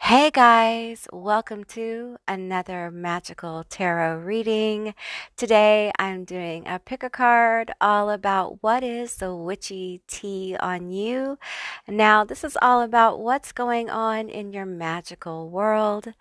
Hey guys, welcome to another magical tarot reading. Today I'm doing a pick a card all about what is the witchy tea on you. Now, this is all about what's going on in your magical world.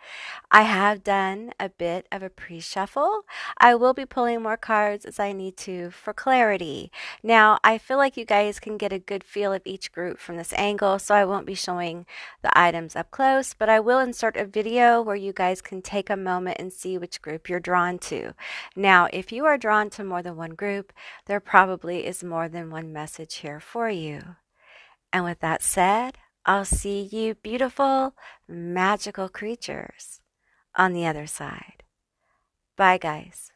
I have done a bit of a pre-shuffle. I will be pulling more cards as I need to for clarity. Now, I feel like you guys can get a good feel of each group from this angle, so I won't be showing the items up close, but I will insert a video where you guys can take a moment and see which group you're drawn to. Now, if you are drawn to more than one group, there probably is more than one message here for you. And with that said, I'll see you beautiful, magical creatures on the other side. Bye, guys.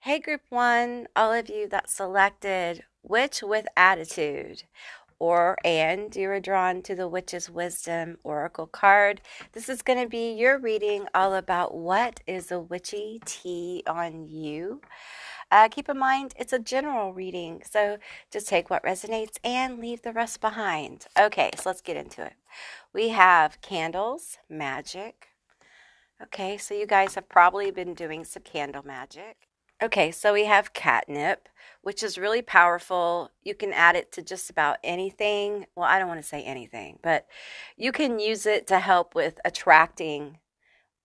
Hey, group one, all of you that selected Witch with Attitude, and you were drawn to the Witch's Wisdom Oracle card. This is going to be your reading all about what is the witchy tea on you. Keep in mind, it's a general reading, so just take what resonates and leave the rest behind. Okay, so let's get into it. We have candles, magic. Okay, so you guys have probably been doing some candle magic. Okay, so we have catnip, which is really powerful. You can add it to just about anything. Well, I don't want to say anything, but you can use it to help with attracting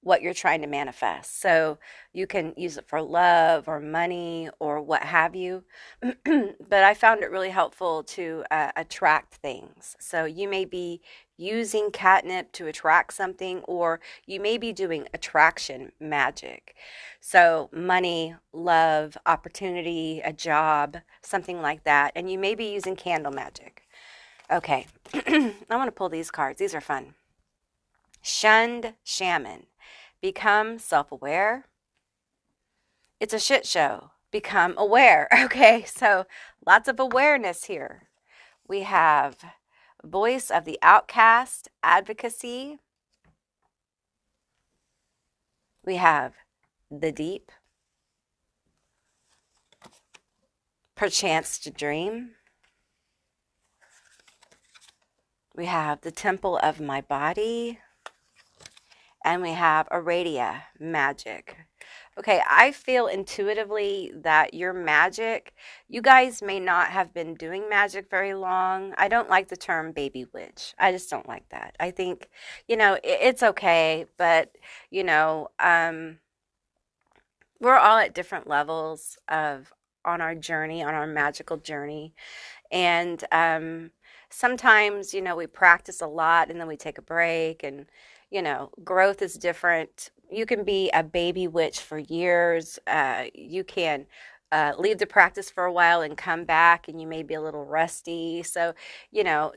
what you're trying to manifest. So you can use it for love or money or what have you. But I found it really helpful to attract things. So you may be using catnip to attract something, or you may be doing attraction magic. So money, love, opportunity, a job, something like that. And you may be using candle magic. Okay, I want to pull these cards. These are fun. Shunned Shaman. Become self-aware. It's a shit show. Become aware. Okay, so lots of awareness here. We have Voice of the Outcast, Advocacy. We have The Deep. Perchance to Dream. We have The Temple of My Body. And we have Aradia, magic. Okay, I feel intuitively that your magic, you guys may not have been doing magic very long. I don't like the term baby witch. I just don't like that. I think, it's okay, but, we're all at different levels on our journey, on our magical journey. And sometimes, we practice a lot and then we take a break, and growth is different. You can be a baby witch for years. You can leave the practice for a while and come back, and you may be a little rusty. So,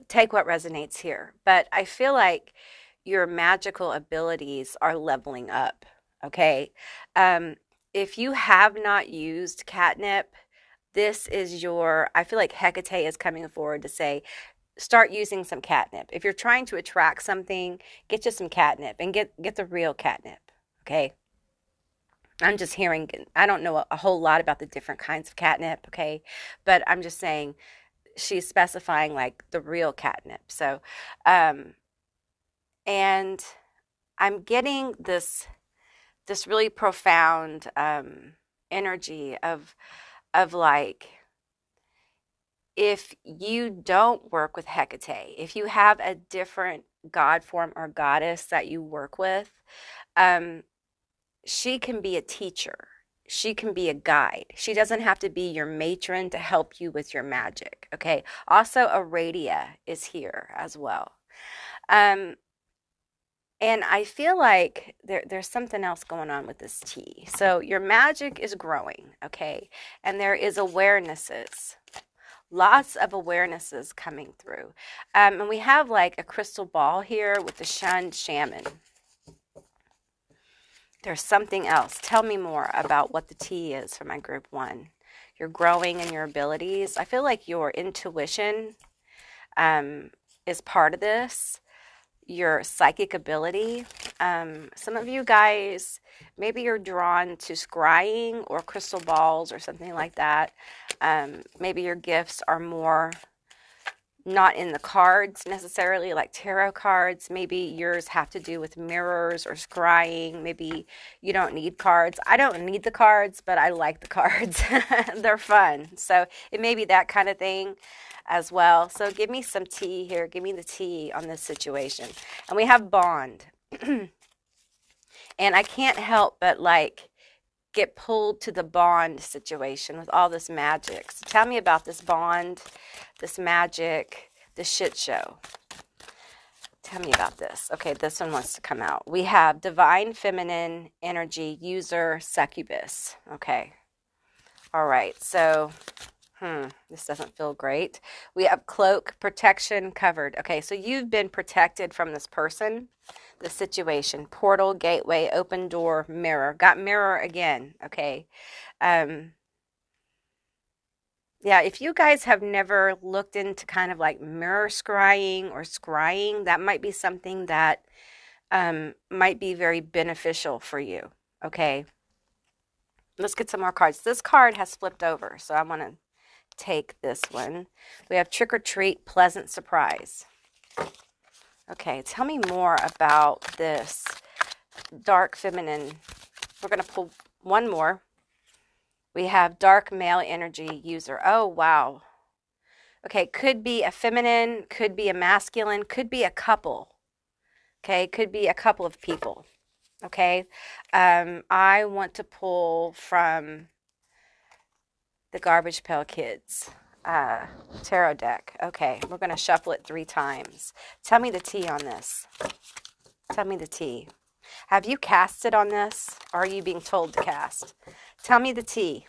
take what resonates here. But I feel like your magical abilities are leveling up, okay? If you have not used catnip, this is I feel like Hecate is coming forward to say, start using some catnip. If you're trying to attract something, get you some catnip and get the real catnip, okay? I'm just hearing, I don't know a whole lot about the different kinds of catnip, okay? But I'm just saying she's specifying like the real catnip. So, and I'm getting this really profound energy of like, if you don't work with Hecate, if you have a different god form or goddess that you work with, she can be a teacher. She can be a guide. She doesn't have to be your matron to help you with your magic, okay? Also, Aradia is here as well. And I feel like there's something else going on with this tea. So your magic is growing, okay? And there is awarenesses. Lots of awarenesses coming through. And we have like a crystal ball here with the Shunned Shaman. There's something else. Tell me more about what the tea is for my group one. You're growing in your abilities. I feel like your intuition is part of this. Your psychic ability. Some of you guys, maybe you're drawn to scrying or crystal balls or something like that. Maybe your gifts are more not in the cards necessarily, like tarot cards. Maybe yours have to do with mirrors or scrying. Maybe you don't need cards. I don't need the cards, but I like the cards. They're fun. So it may be that kind of thing as well. So give me some tea here. Give me the tea on this situation. And we have bond. And I can't help but like get pulled to the bond situation with all this magic. So tell me about this bond, this magic, this shit show. Tell me about this. Okay, this one wants to come out. We have divine feminine energy user succubus. Okay. All right. So, this doesn't feel great. We have cloak, protection, covered. Okay, so you've been protected from this person, the situation. Portal, gateway, open door, mirror. Got mirror again. Okay. Yeah, if you guys have never looked into kind of like mirror scrying or scrying, that might be something that might be very beneficial for you. Okay. Let's get some more cards. This card has flipped over, so I want to take this one. We have trick or treat, pleasant surprise. Okay, tell me more about this dark feminine. We're going to pull one more. We have dark male energy user. Oh, wow. Okay, could be a feminine, could be a masculine, could be a couple. Okay, could be a couple of people. Okay, I want to pull from the Garbage Pail Kids tarot deck. Okay, we're going to shuffle it 3 times. Tell me the tea on this. Tell me the tea. Have you casted on this? Or are you being told to cast? Tell me the tea.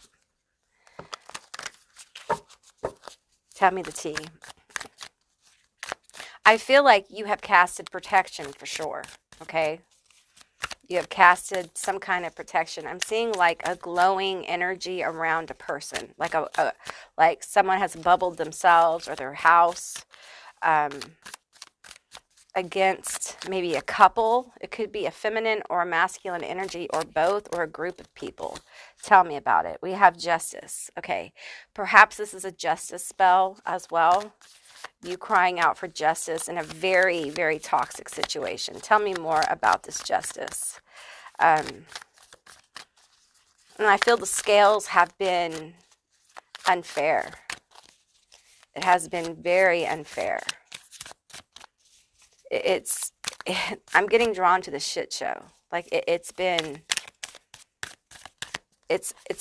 Tell me the tea. I feel like you have casted protection for sure. Okay. You have casted some kind of protection. I'm seeing like a glowing energy around a person, like like someone has bubbled themselves or their house against maybe a couple. It could be a feminine or a masculine energy or both or a group of people. Tell me about it. We have justice. Okay, perhaps this is a justice spell as well. You crying out for justice in a very, very toxic situation. Tell me more about this justice. And I feel the scales have been unfair. It has been very unfair. I'm getting drawn to the shit show. Like it's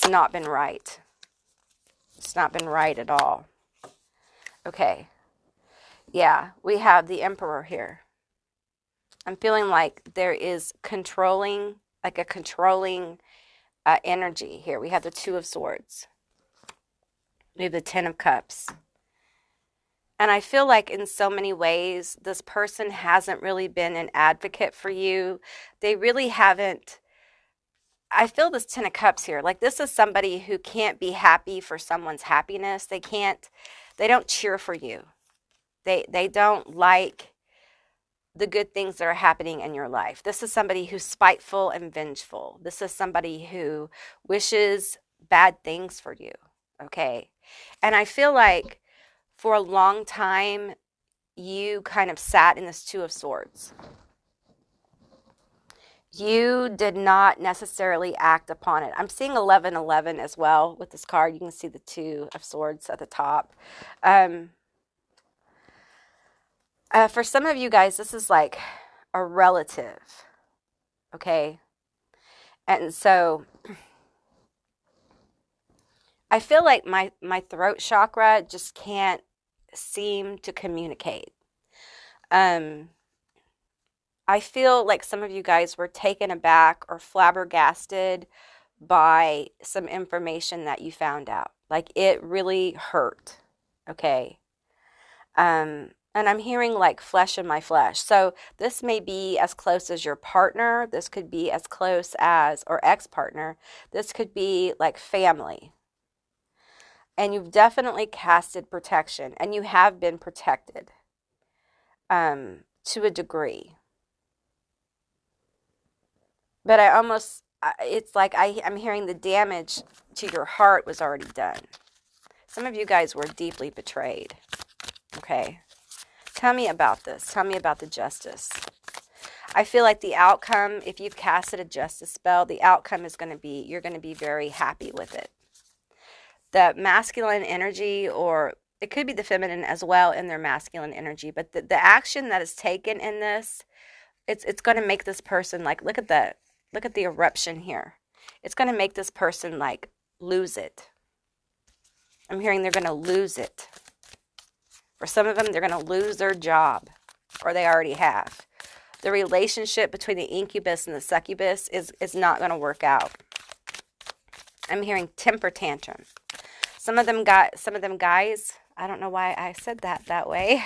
not been right. It's not been right at all. Okay. Yeah, we have the Emperor here. I'm feeling like there is controlling, like a controlling energy here. We have the Two of Swords. We have the Ten of Cups. And I feel like in so many ways, this person hasn't really been an advocate for you. They really haven't. I feel this Ten of Cups here. Like this is somebody who can't be happy for someone's happiness. They don't cheer for you. They don't like the good things that are happening in your life. This is somebody who's spiteful and vengeful. This is somebody who wishes bad things for you, okay? And I feel like for a long time, you kind of sat in this Two of Swords. You did not necessarily act upon it. I'm seeing 1111 as well with this card. You can see the Two of Swords at the top. For some of you guys, this is like a relative, okay? And so I feel like my throat chakra just can't seem to communicate. I feel like some of you guys were taken aback or flabbergasted by some information that you found out. Like it really hurt, okay? And I'm hearing like flesh in my flesh. So this may be as close as your partner. This could be as close as, or ex-partner. This could be like family. And you've definitely casted protection. And you have been protected to a degree. But it's like I'm hearing the damage to your heart was already done. Some of you guys were deeply betrayed. Okay. Tell me about this. Tell me about the justice. I feel like the outcome, if you've casted a justice spell, the outcome is going to be, you're going to be very happy with it. The masculine energy, or it could be the feminine as well in their masculine energy, but the action that is taken in this, it's going to make this person, like, look at the eruption here. It's going to make this person like lose it. I'm hearing they're going to lose it. For some of them, they're going to lose their job, or they already have. The relationship between the incubus and the succubus is not going to work out. I'm hearing temper tantrum. Some of them guys, I don't know why I said that way.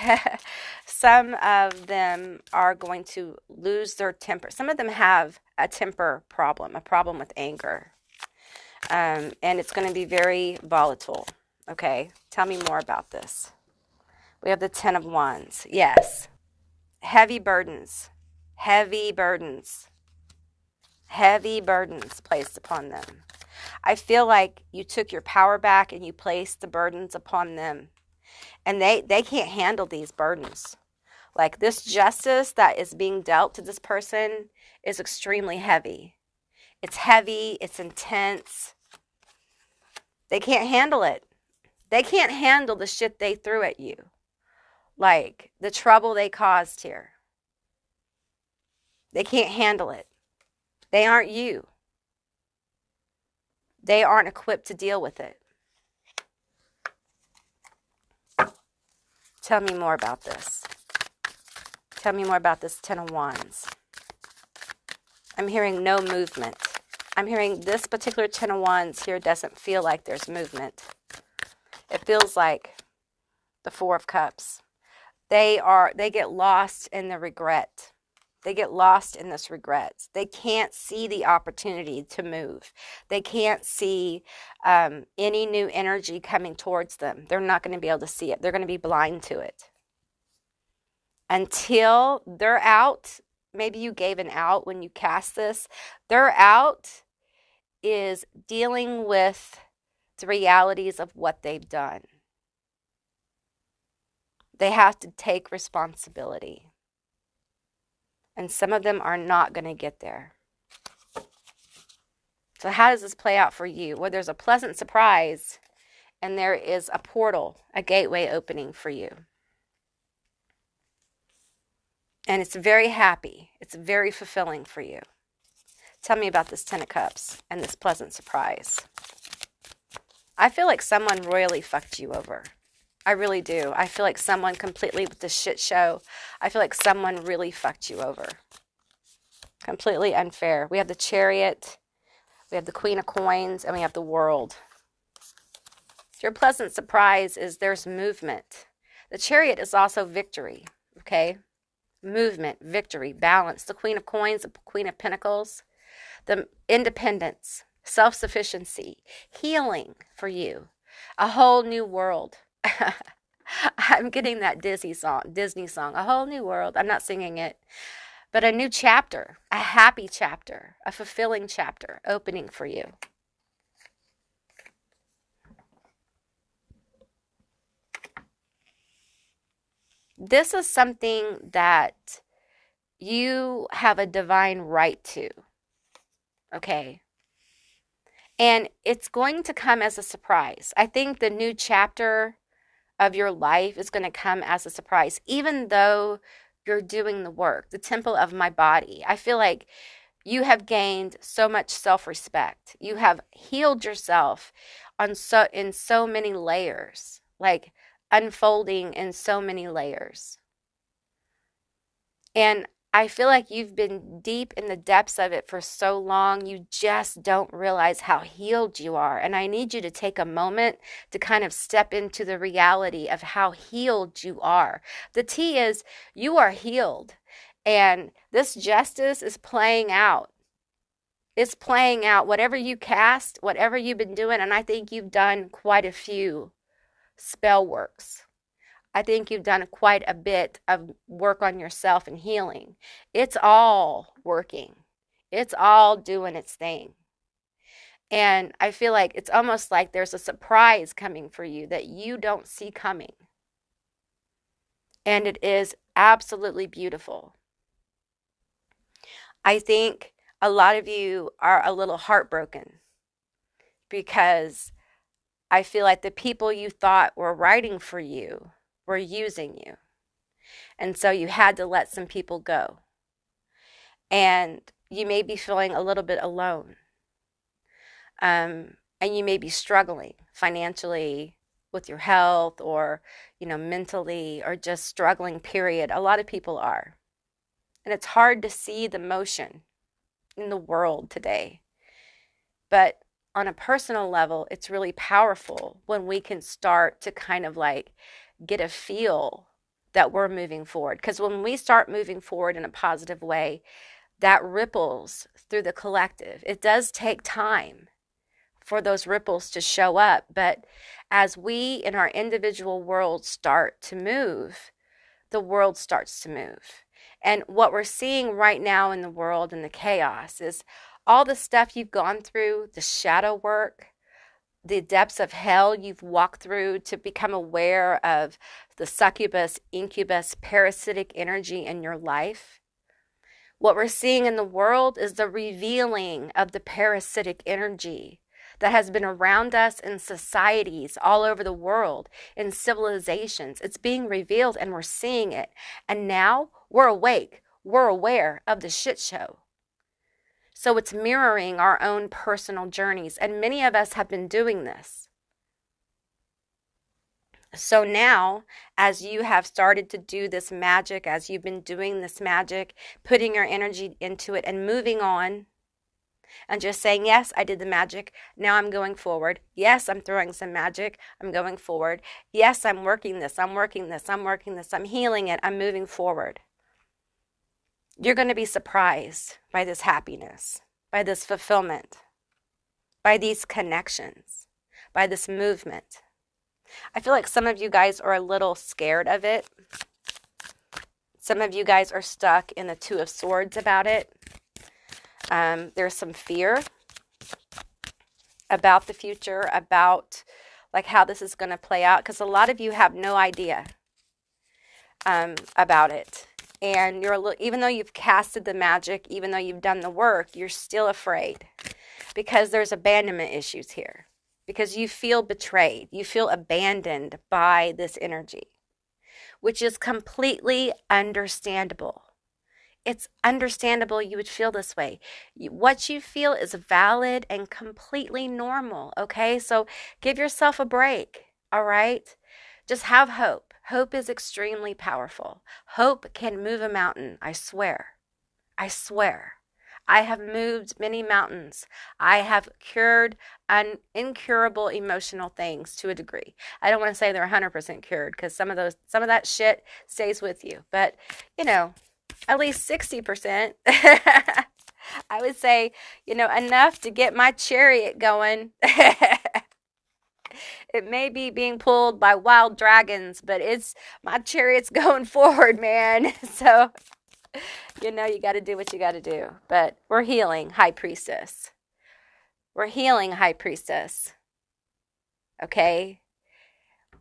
Some of them are going to lose their temper. Some of them have a temper problem, a problem with anger. And it's going to be very volatile. Okay, tell me more about this. We have the Ten of Wands. Yes. Heavy burdens. Heavy burdens. Heavy burdens placed upon them. I feel like you took your power back and you placed the burdens upon them. And they can't handle these burdens. Like, this justice that is being dealt to this person is extremely heavy. It's heavy. It's intense. They can't handle it. They can't handle the shit they threw at you. Like, the trouble they caused here. They can't handle it. They aren't you. They aren't equipped to deal with it. Tell me more about this. Tell me more about this Ten of Wands. I'm hearing no movement. I'm hearing this particular Ten of Wands here doesn't feel like there's movement. It feels like the Four of Cups. They get lost in the regret. They get lost in this regret. They can't see the opportunity to move. They can't see any new energy coming towards them. They're not going to be able to see it. They're going to be blind to it. Until they're out, maybe you gave an out when you cast this. Their out is dealing with the realities of what they've done. They have to take responsibility. And some of them are not going to get there. So how does this play out for you? Well, there's a pleasant surprise, and there is a portal, a gateway opening for you. And it's very happy. It's very fulfilling for you. Tell me about this Ten of Cups and this pleasant surprise. I feel like someone royally fucked you over. I really do. I feel like someone completely with the shit show. I feel like someone really fucked you over. Completely unfair. We have the Chariot. We have the Queen of Coins. And we have the World. So your pleasant surprise is there's movement. The Chariot is also victory. Okay? Movement, victory, balance. The Queen of Coins, the Queen of Pentacles. The independence, self-sufficiency, healing for you. A whole new world. I'm getting that Disney song, A Whole New World. I'm not singing it, but a new chapter, a happy chapter, a fulfilling chapter opening for you. This is something that you have a divine right to, okay? And it's going to come as a surprise. I think the new chapter of your life is going to come as a surprise, even though you're doing the work, the temple of my body. I feel like you have gained so much self-respect. You have healed yourself in so many layers, like unfolding in so many layers. And I feel like you've been deep in the depths of it for so long, you just don't realize how healed you are. And I need you to take a moment to kind of step into the reality of how healed you are. The T is you are healed. And this justice is playing out. It's playing out. Whatever you cast, whatever you've been doing, and I think you've done quite a few spell works. I think you've done quite a bit of work on yourself and healing. It's all working. It's all doing its thing. And I feel like it's almost like there's a surprise coming for you that you don't see coming. And it is absolutely beautiful. I think a lot of you are a little heartbroken because I feel like the people you thought were writing for you were using you. And so you had to let some people go. And you may be feeling a little bit alone. And you may be struggling financially with your health or, mentally, or just struggling, period. A lot of people are. And it's hard to see the motion in the world today. But on a personal level, it's really powerful when we can start to kind of like get a feel that we're moving forward. Because when we start moving forward in a positive way, that ripples through the collective. It does take time for those ripples to show up. But as we in our individual worlds start to move, the world starts to move. And what we're seeing right now in the world and the chaos is all the stuff you've gone through, the shadow work, the depths of hell you've walked through to become aware of the succubus, incubus, parasitic energy in your life. What we're seeing in the world is the revealing of the parasitic energy that has been around us in societies all over the world, in civilizations. It's being revealed and we're seeing it. And now we're awake. We're aware of the shit show. So it's mirroring our own personal journeys. And many of us have been doing this. So now, as you have started to do this magic, as you've been doing this magic, putting your energy into it and moving on, and just saying, yes, I did the magic. Now I'm going forward. Yes, I'm throwing some magic. I'm going forward. Yes, I'm working this. I'm working this. I'm working this. I'm healing it. I'm moving forward. You're going to be surprised by this happiness, by this fulfillment, by these connections, by this movement. I feel like some of you guys are a little scared of it. Some of you guys are stuck in the Two of Swords about it. There's some fear about the future, about like how this is going to play out, because a lot of you have no idea about it. And you're even though you've casted the magic, even though you've done the work, you're still afraid because there's abandonment issues here, because you feel betrayed. You feel abandoned by this energy, which is completely understandable. It's understandable you would feel this way. What you feel is valid and completely normal, okay? So give yourself a break, all right? Just have hope. Hope is extremely powerful. Hope can move a mountain, I swear. I swear. I have moved many mountains. I have cured incurable emotional things to a degree. I don't want to say they're 100% cured because some of that shit stays with you. But, at least 60%. I would say, enough to get my chariot going. It may be being pulled by wild dragons, but my chariot's going forward, man. So, you got to do what you got to do. But we're healing, High Priestess. We're healing, High Priestess. Okay?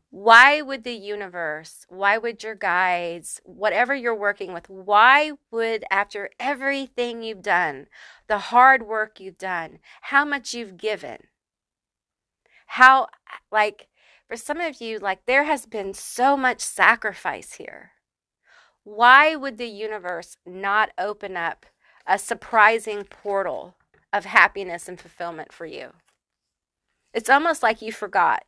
Why would the universe, why would your guides, whatever you're working with, why would, after everything you've done, the hard work you've done, how much you've given, how, for some of you, there has been so much sacrifice here. Why would the universe not open up a surprising portal of happiness and fulfillment for you? It's almost like you forgot.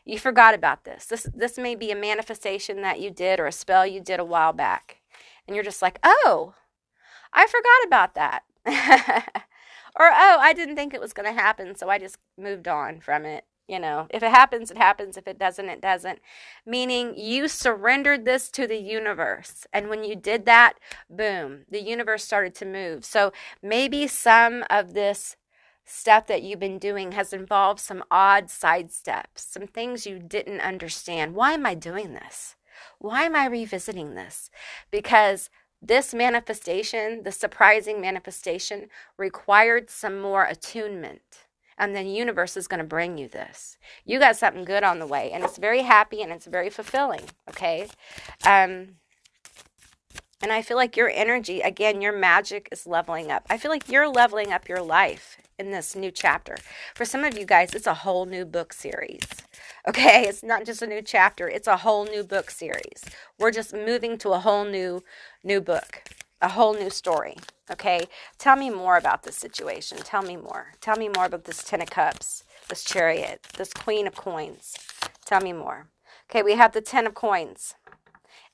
You forgot about this. This may be a manifestation that you did or a spell you did a while back. And you're just like, oh, I forgot about that. Or, oh, I didn't think it was going to happen, so I just moved on from it. If it happens, it happens. If it doesn't, it doesn't. Meaning you surrendered this to the universe. And when you did that, boom, the universe started to move. So maybe some of this stuff that you've been doing has involved some odd side steps, some things you didn't understand. Why am I doing this? Why am I revisiting this? Because This manifestation, the surprising manifestation, required some more attunement. And the universe is going to bring you this. You got something good on the way. And it's very happy and it's very fulfilling. Okay? And I feel like your energy, again, your magic is leveling up. I feel like you're leveling up your life in this new chapter. For some of you guys, it's a whole new book series. Okay, it's not just a new chapter, it's a whole new book series. We're just moving to a whole new book, a whole new story. Okay, tell me more about this situation. Tell me more. Tell me more about this Ten of Cups, this Chariot, this Queen of Coins. Tell me more. Okay, we have the Ten of Coins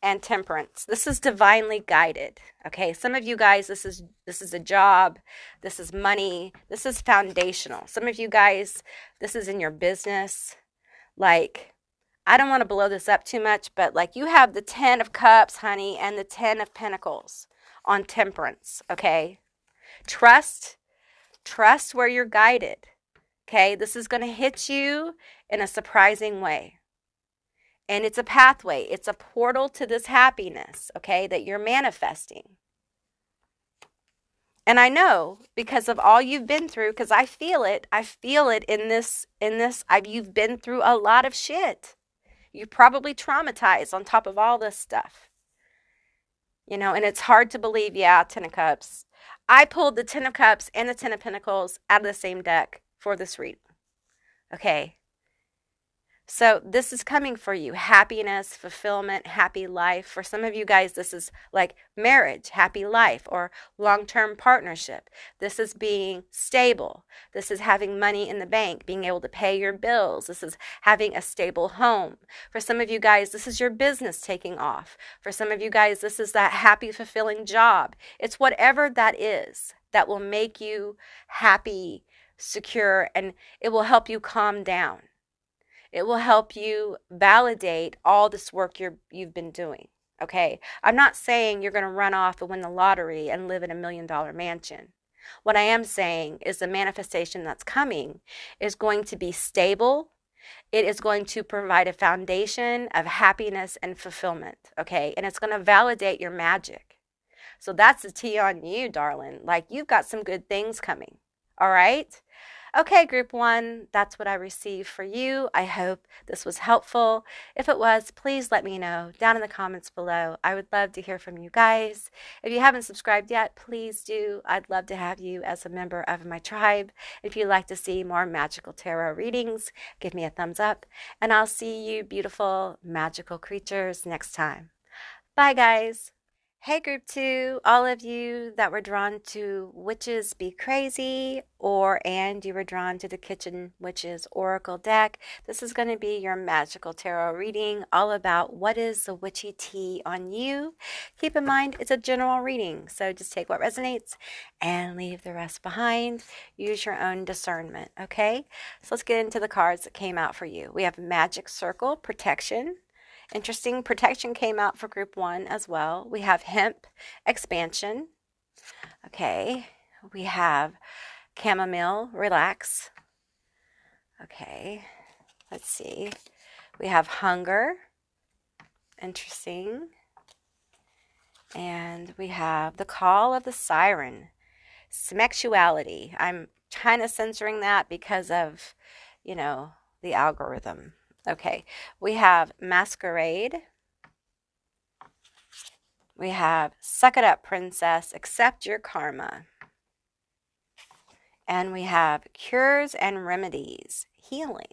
and Temperance. This is divinely guided. Okay, some of you guys, this is a job, this is money, this is foundational. Some of you guys, this is in your business. Like, I don't want to blow this up too much, but like you have the 10 of Cups, honey, and the 10 of Pentacles on Temperance, okay? Trust where you're guided, okay? This is going to hit you in a surprising way. And it's a pathway. It's a portal to this happiness, okay, that you're manifesting. And I know because of all you've been through, because I feel it in this, you've been through a lot of shit. You're probably traumatized on top of all this stuff. You know, and it's hard to believe, yeah, 10 of Cups. I pulled the 10 of Cups and the 10 of Pentacles out of the same deck for this reading. Okay. So this is coming for you. Happiness, fulfillment, happy life. For some of you guys, this is like marriage, happy life, or long-term partnership. This is being stable. This is having money in the bank, being able to pay your bills. This is having a stable home. For some of you guys, this is your business taking off. For some of you guys, this is that happy, fulfilling job. It's whatever that is that will make you happy, secure, and it will help you calm down. It will help you validate all this work you've been doing, okay? I'm not saying you're going to run off and win the lottery and live in $1 million mansion. What I am saying is the manifestation that's coming is going to be stable. It is going to provide a foundation of happiness and fulfillment, okay? And it's going to validate your magic. So that's the tea on you, darling. Like, you've got some good things coming, all right? Okay, group 1, that's what I received for you. I hope this was helpful. If it was, please let me know down in the comments below. I would love to hear from you guys. If you haven't subscribed yet, please do. I'd love to have you as a member of my tribe. If you'd like to see more magical tarot readings, give me a thumbs up. And I'll see you beautiful magical creatures next time. Bye, guys. Hey, group 2, all of you that were drawn to Witches Be Crazy, and you were drawn to the Kitchen Witches Oracle deck. This is going to be your magical tarot reading, all about what is the witchy tea on you. Keep in mind, it's a general reading, so just take what resonates and leave the rest behind. Use your own discernment, okay? So let's get into the cards that came out for you. We have Magic Circle, Protection. Interesting, protection came out for group 1 as well. We have hemp, expansion. Okay, we have chamomile, relax. Okay, let's see. We have hunger, interesting. And we have the call of the siren, sexuality. I'm kind of censoring that because of, you know, the algorithm. Okay, we have Masquerade. We have Suck It Up, Princess, Accept Your Karma. And we have Cures and Remedies, Healing.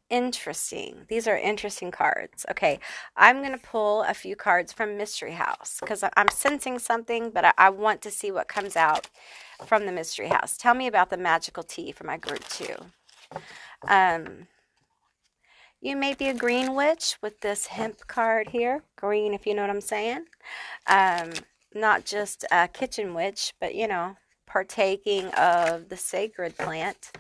Interesting. These are interesting cards. Okay, I'm going to pull a few cards from Mystery House because I'm sensing something, but I want to see what comes out from the Mystery House. Tell me about the magical tea for my group 2. You may be a green witch with this hemp card here. Green, if you know what I'm saying. Not just a kitchen witch, but, you know, partaking of the sacred plant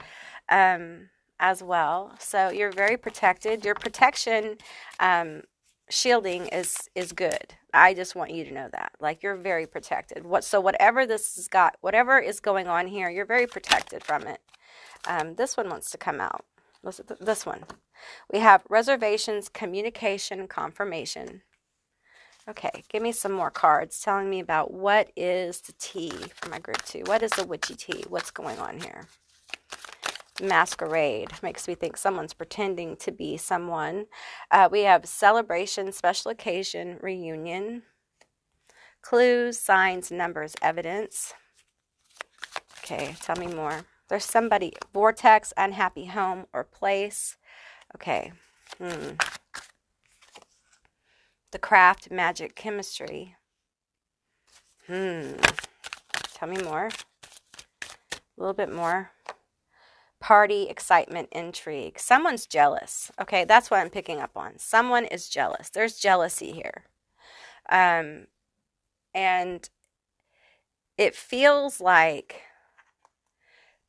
as well. So you're very protected. Your protection shielding is good. I just want you to know that. Like, you're very protected. So whatever this has got, whatever is going on here, you're very protected from it. This one wants to come out. This one. We have reservations, communication, confirmation. Okay, give me some more cards telling me about what is the tea for my group 2. What is the witchy tea? What's going on here? Masquerade makes me think someone's pretending to be someone. We have celebration, special occasion, reunion, clues, signs, numbers, evidence. Okay, tell me more. There's somebody, vortex, unhappy home or place. Okay. The craft, magic, chemistry. Tell me more. A little bit more. Party, excitement, intrigue. Someone's jealous. Okay, that's what I'm picking up on. Someone is jealous. There's jealousy here. And it feels like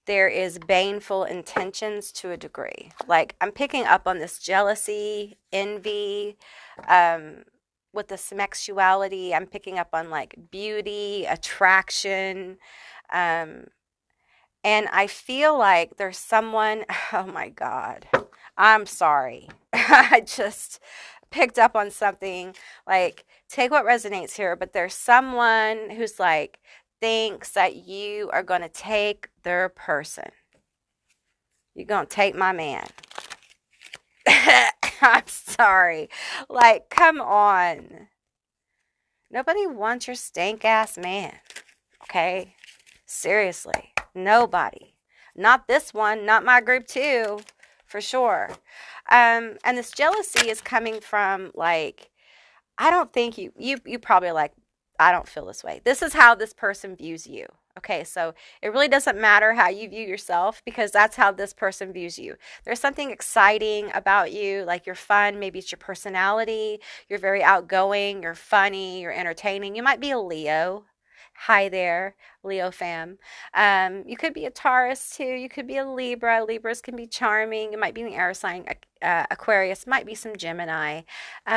there is baneful intentions to a degree. Like, I'm picking up on this jealousy, envy, with the sexuality. I'm picking up on like beauty, attraction, and I feel like there's someone, oh my God, I'm sorry. I just picked up on something. Like, take what resonates here, but there's someone who's like, thinks that you are going to take their person. You're going to take my man. I'm sorry. Like, come on. Nobody wants your stank ass man. Okay? Seriously. Nobody. Not this one. Not my group 2. For sure. And this jealousy is coming from, like, I don't think you probably like, I don't feel this way. This is how this person views you. Okay, so it really doesn't matter how you view yourself, because that's how this person views you. There's something exciting about you, like you're fun. Maybe it's your personality. You're very outgoing. You're funny. You're entertaining. You might be a Leo. Hi there, Leo fam. You could be a Taurus too. You could be a Libra. Libras can be charming. It might be an air sign. Aquarius, might be some Gemini.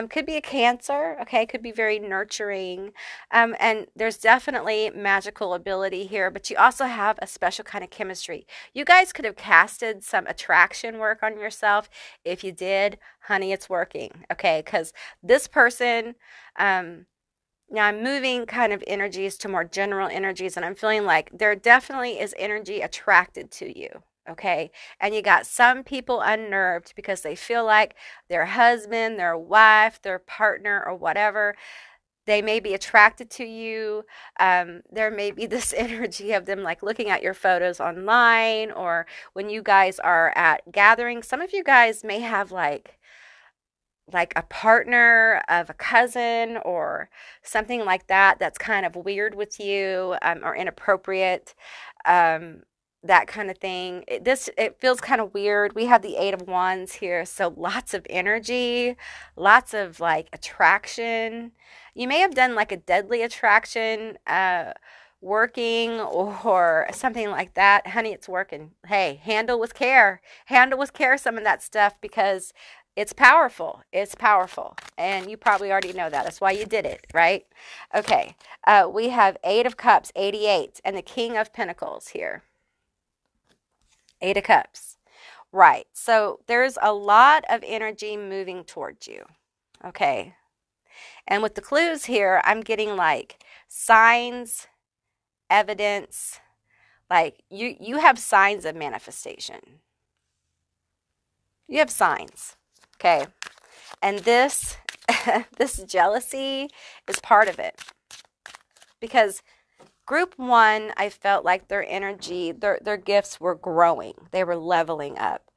Could be a Cancer. Okay, could be very nurturing. And there's definitely magical ability here, but you also have a special kind of chemistry. You guys could have casted some attraction work on yourself. If you did, honey, it's working. Okay, because this person, now I'm moving kind of energies to more general energies, and I'm feeling like there definitely is energy attracted to you, okay? And you got some people unnerved because they feel like their husband, their wife, their partner, or whatever, they may be attracted to you. There may be this energy of them like looking at your photos online, or when you guys are at gatherings. Some of you guys may have like a partner of a cousin or something like that that's kind of weird with you, or inappropriate, that kind of thing. It feels kind of weird. We have the 8 of Wands here, so lots of energy, lots of like attraction. You may have done like a deadly attraction working or something like that. Honey, it's working. Hey, handle with care. Handle with care some of that stuff, because it's powerful. It's powerful. And you probably already know that. That's why you did it, right? Okay. We have 8 of Cups, 88, and the King of Pentacles here. 8 of Cups. Right. So there's a lot of energy moving towards you. Okay. And with the clues here, I'm getting like signs, evidence, like you have signs of manifestation. You have signs. Okay, and this jealousy is part of it, because group 1, I felt like their energy, their gifts were growing. They were leveling up.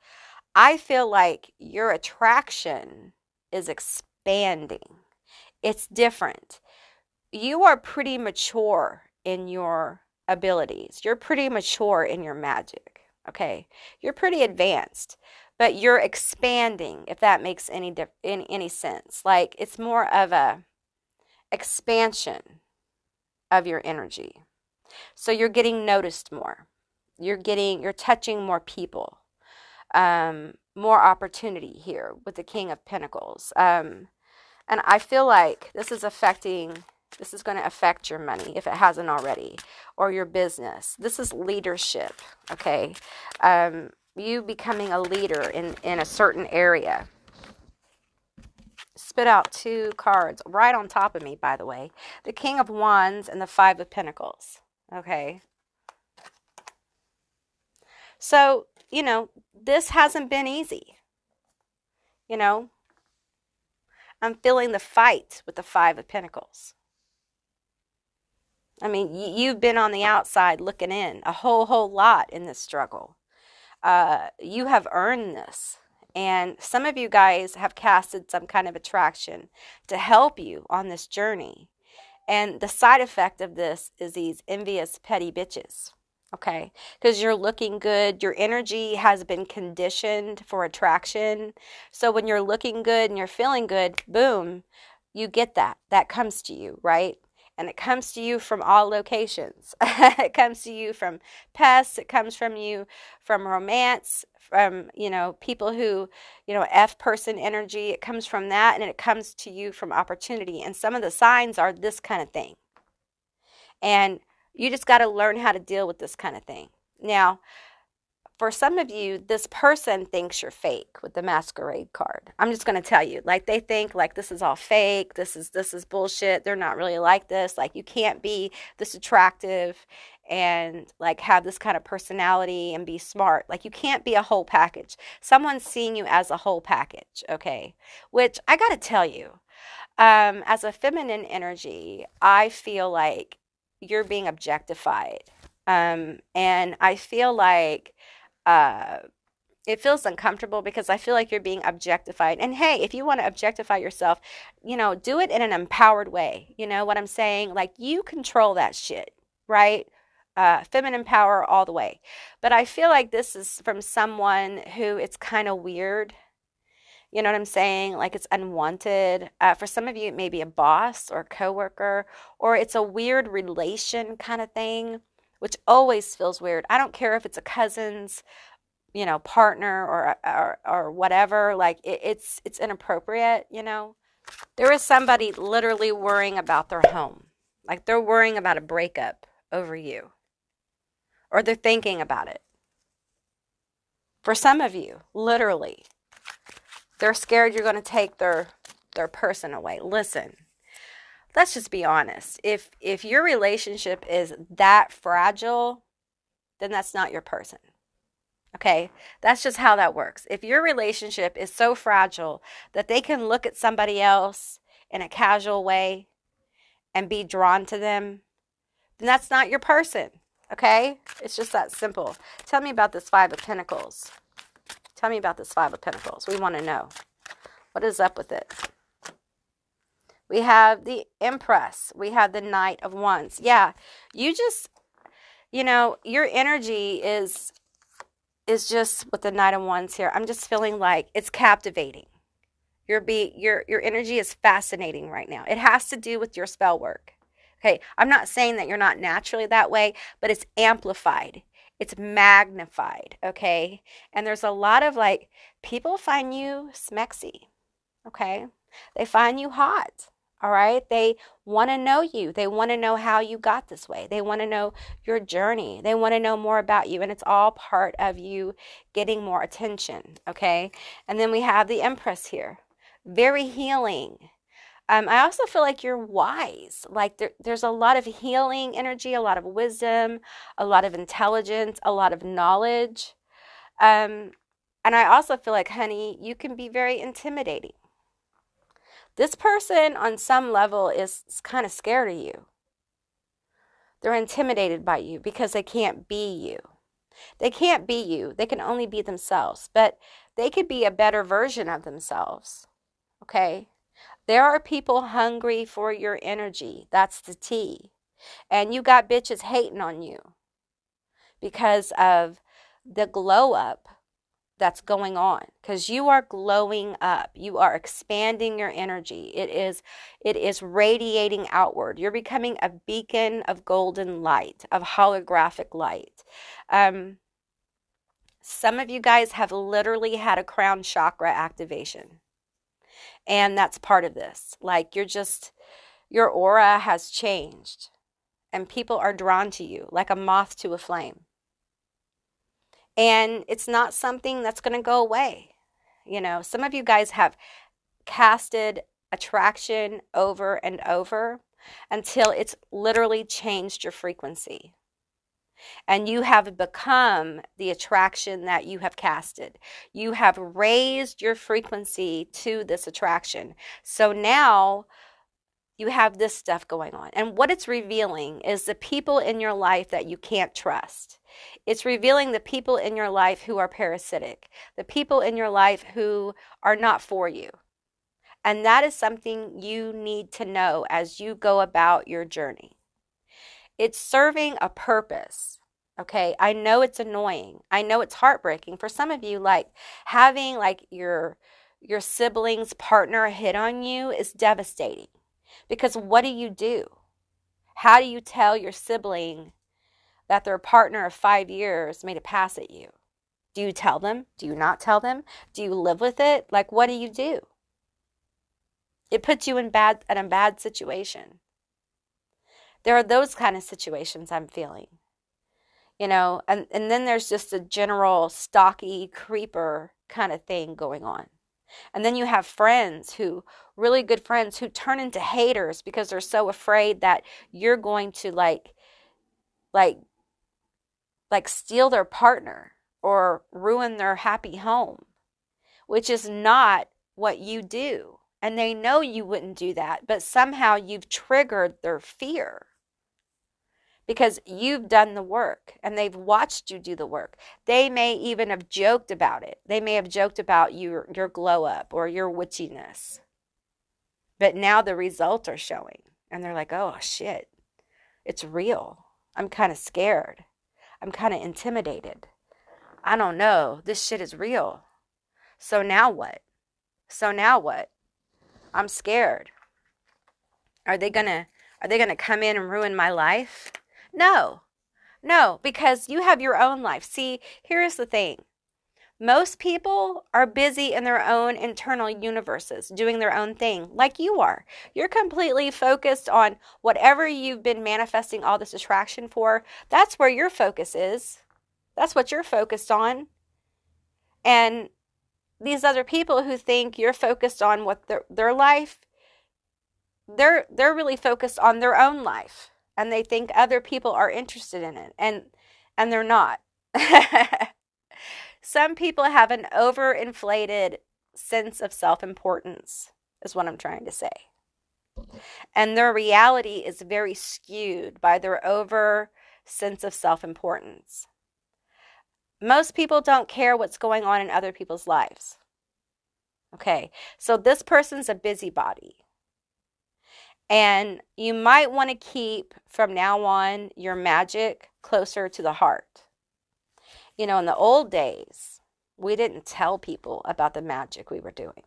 I feel like your attraction is expanding. It's different. You are pretty mature in your abilities. You're pretty mature in your magic. Okay, you're pretty advanced. But you're expanding, if that makes any sense. Like, it's more of a expansion of your energy. So you're getting noticed more. You're touching more people. More opportunity here with the King of Pentacles. And I feel like this is going to affect your money if it hasn't already, or your business. This is leadership, okay? You becoming a leader in a certain area. spit out 2 cards right on top of me, by the way. The King of Wands and the 5 of Pentacles. Okay. So, you know, this hasn't been easy. You know, I'm feeling the fight with the 5 of Pentacles. I mean, you've been on the outside looking in a whole lot in this struggle. You have earned this. And some of you guys have casted some kind of attraction to help you on this journey. And the side effect of this is these envious, petty bitches. Okay? Because you're looking good. Your energy has been conditioned for attraction. So when you're looking good and you're feeling good, boom, you get that. That comes to you, right? And it comes to you from all locations. It comes to you from pests. It comes from you from romance, from, you know, people who, you know, F person energy. It comes from that, and it comes to you from opportunity. And some of the signs are this kind of thing. And you just got to learn how to deal with this kind of thing. Now, for some of you, this person thinks you're fake with the Masquerade card. I'm just going to tell you, like, they think like this is all fake. This is bullshit. They're not really like this. Like, you can't be this attractive and like have this kind of personality and be smart. Like, you can't be a whole package. Someone's seeing you as a whole package. Okay. Which I got to tell you, as a feminine energy, I feel like you're being objectified. And I feel like, it feels uncomfortable because I feel like you're being objectified. And hey, if you want to objectify yourself, you know, do it in an empowered way. You know what I'm saying? Like, you control that shit, right? Feminine power all the way. But I feel like this is from someone who it's kind of weird. You know what I'm saying? Like, it's unwanted. For some of you, it may be a boss or a coworker, or it's a weird relation kind of thing, which always feels weird. I don't care if it's a cousin's, you know, partner or whatever. Like, it's inappropriate, you know. There is somebody literally worrying about their home. Like, they're worrying about a breakup over you. Or they're thinking about it. For some of you, literally, they're scared you're going to take their person away. Listen. Let's just be honest. If your relationship is that fragile, then that's not your person. Okay? That's just how that works. If your relationship is so fragile that they can look at somebody else in a casual way and be drawn to them, then that's not your person. Okay? It's just that simple. Tell me about this 5 of Pentacles. Tell me about this 5 of Pentacles. We want to know. What is up with it? We have the Empress. We have the Knight of Wands. Yeah, you just, you know, your energy is just with the Knight of Wands here. I'm just feeling like it's captivating. Your energy is fascinating right now. It has to do with your spell work. Okay, I'm not saying that you're not naturally that way, but it's amplified. It's magnified, okay? And there's a lot of, like, people find you smexy, okay? They find you hot. All right. They want to know you. They want to know how you got this way. They want to know your journey. They want to know more about you. And it's all part of you getting more attention. Okay. And then we have the Empress here. Very healing. I also feel like you're wise. Like, there's a lot of healing energy, a lot of wisdom, a lot of intelligence, a lot of knowledge. And I also feel like, honey, you can be very intimidating. This person on some level is kind of scared of you. They're intimidated by you because they can't be you. They can't be you. They can only be themselves. But they could be a better version of themselves. Okay? There are people hungry for your energy. That's the T. And you got bitches hating on you because of the glow up that's going on, because you are glowing up. You are expanding your energy. It is radiating outward. You're becoming a beacon of golden light, of holographic light. Some of you guys have literally had a crown chakra activation, and that's part of this. Like, your aura has changed, and people are drawn to you like a moth to a flame. And it's not something that's going to go away. You know, some of you guys have casted attraction over and over until it's literally changed your frequency. And you have become the attraction that you have casted. You have raised your frequency to this attraction. So now you have this stuff going on. And what it's revealing is the people in your life that you can't trust. It's revealing the people in your life who are parasitic, the people in your life who are not for you. And that is something you need to know as you go about your journey. It's serving a purpose. Okay, I know it's annoying. I know it's heartbreaking. For some of you, like having like your sibling's partner hit on you is devastating. Because what do? How do you tell your sibling that their partner of 5 years made a pass at you? Do you tell them? Do you not tell them? Do you live with it? Like, what do? It puts you in a bad situation. There are those kind of situations I'm feeling. You know, and then there's just a general stalky creeper kind of thing going on. And then you have really good friends who turn into haters because they're so afraid that you're going to like steal their partner or ruin their happy home, which is not what you do. And they know you wouldn't do that, but somehow you've triggered their fear because you've done the work and they've watched you do the work. They may even have joked about it. They may have joked about your glow up or your witchiness. But now the results are showing and they're like, oh shit, it's real. I'm kind of scared. I'm kind of intimidated. I don't know. This shit is real. So now what? I'm scared. Are they gonna come in and ruin my life? No, because you have your own life. See, here's the thing. Most people are busy in their own internal universes, doing their own thing, like you are. You're completely focused on whatever you've been manifesting all this attraction for. That's where your focus is. That's what you're focused on. And these other people who think you're focused on what their life, they're really focused on their own life. And they think other people are interested in it. And they're not. Some people have an overinflated sense of self-importance, is what I'm trying to say. And their reality is very skewed by their over sense of self-importance. Most people don't care what's going on in other people's lives. Okay, so this person's a busybody. And you might want to keep, from now on, your magic closer to the heart. You know, in the old days, we didn't tell people about the magic we were doing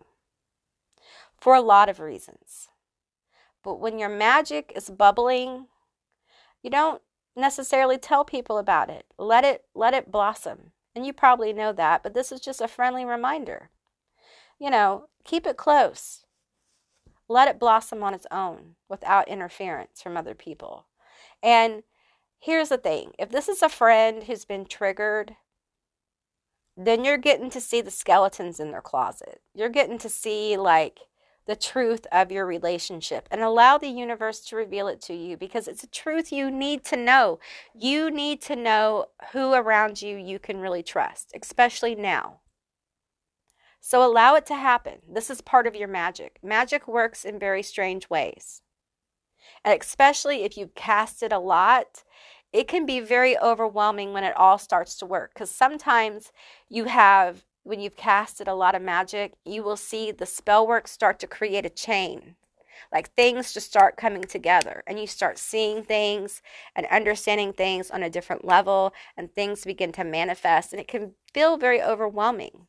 for a lot of reasons. But when your magic is bubbling, you don't necessarily tell people about it. Let it blossom. And you probably know that, but this is just a friendly reminder. You know, keep it close. Let it blossom on its own without interference from other people. And here's the thing. If this is a friend who's been triggered, then you're getting to see the skeletons in their closet. You're getting to see like the truth of your relationship and allow the universe to reveal it to you because it's a truth you need to know. You need to know who around you can really trust, especially now. So allow it to happen. This is part of your magic. Magic works in very strange ways. And especially if you cast it a lot, it can be very overwhelming when it all starts to work. Because sometimes when you've casted a lot of magic, you will see the spell work start to create a chain. Like things just start coming together and you start seeing things and understanding things on a different level and things begin to manifest and it can feel very overwhelming.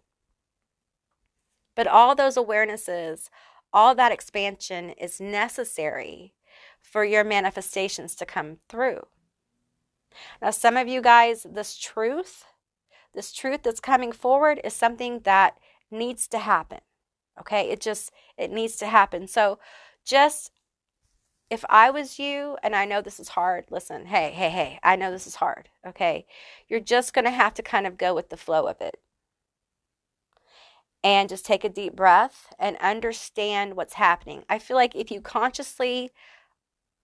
But all those awarenesses, all that expansion is necessary for your manifestations to come through. Now, some of you guys, this truth that's coming forward is something that needs to happen. Okay, it needs to happen. So just, if I was you, and I know this is hard, listen, hey, I know this is hard, okay? You're just going to have to kind of go with the flow of it. and just take a deep breath and understand what's happening. I feel like if you consciously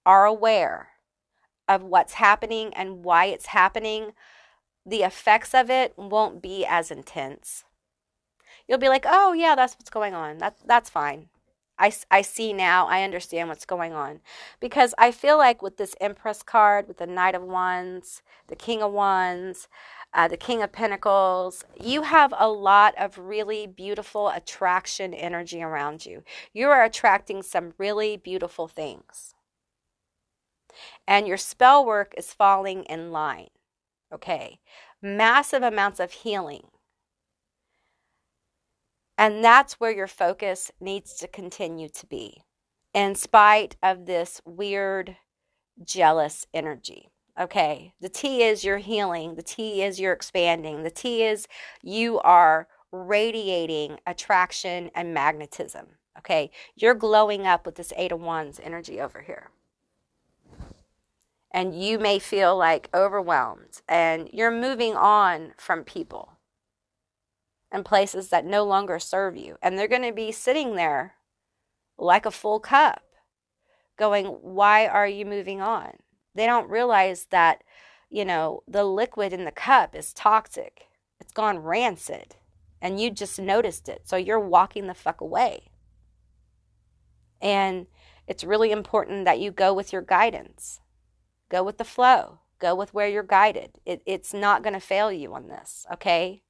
are aware of what's happening and why it's happening, the effects of it won't be as intense. You'll be like, oh yeah, that's what's going on. That's fine. I see now. I understand what's going on. Because I feel like with this Empress card, with the Knight of Wands, the King of Wands, the King of Pentacles, you have a lot of really beautiful attraction energy around you. You are attracting some really beautiful things. And your spell work is falling in line. Okay. Massive amounts of healing. And that's where your focus needs to continue to be, in spite of this weird, jealous energy. Okay, the T is you're healing. The T is you're expanding. The T is you are radiating attraction and magnetism. Okay, you're glowing up with this Eight of Wands energy over here. And you may feel like overwhelmed and you're moving on from people and places that no longer serve you. And they're going to be sitting there like a full cup going, why are you moving on? They don't realize that, the liquid in the cup is toxic. It's gone rancid. And you just noticed it. So you're walking the fuck away. And it's really important that you go with your guidance. Go with the flow. Go with where you're guided. It's not going to fail you on this, okay?